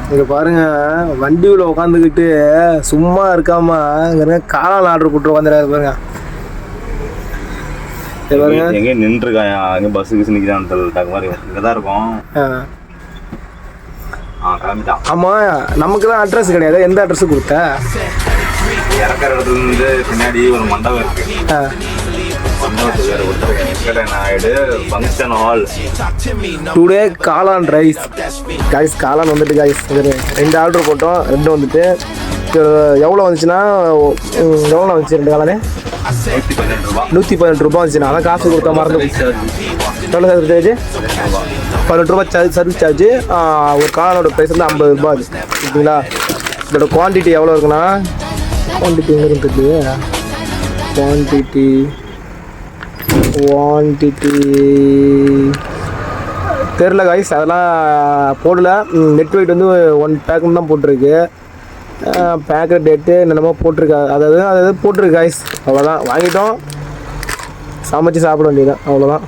இங்கே பாருங்க, வண்டியில் உட்காந்துக்கிட்டு சும்மா இருக்காம இங்கே காளான் ஆர்டர் போட்டு உட்காந்துறாரு பாருங்க. எங்கே நின்றுருக்காயா? அங்கே பஸ்ஸு கிஸ் நிற்கிறான் மாதிரி இங்கே தான் இருக்கும். கிளம்பிட்டான். ஆமாம், நமக்கு தான் அட்ரஸ் கிடையாது. எந்த அட்ரஸு கொடுத்த? இறக்குற இடத்துல இருந்து பின்னாடி ஒரு மண்டபம் இருக்கு. மண்டபத்துக்கு வேறு கொடுத்துருக்கேன். Naidu function hall. டுடே காளான் ரைஸ் காய்ஸ். காளான் வந்துட்டு காய்ஸ் 2 ஆர்டர் போட்டோம். 2 வந்துட்டு எவ்வளோ வந்துச்சுன்னா, எவ்வளோ வந்துச்சு 2 காளானே? 118 ரூபா வந்துச்சுண்ணா. அதான் காசு கொடுத்தா மறந்து எவ்வளோ சர்வீஸ் சார்ஜ்? 18 ரூபா சர்வீஸ் சார்ஜ். ஒரு காளானோட ப்ரைஸ் வந்து 50 ரூபா. ஓகேங்களா? இதோட குவான்டிட்டி எவ்வளோ இருக்குன்னா, குவான்டிட்டி எங்கே இருக்குது? குவான்டிட்டி தெரில காய்ஸ், அதெல்லாம் போடல. நெட் வெயிட் வந்து 1 பேக்குன்னு தான் போட்டிருக்கு. பேக்கெட் டேட்டு என்னென்னமோ போட்டிருக்கு. அதாவது போட்டிருக்கு காய்ஸ். அவ்வளோதான், வாங்கிட்டோம், சமைச்சு சாப்பிட வேண்டியதான். அவ்வளோதான்.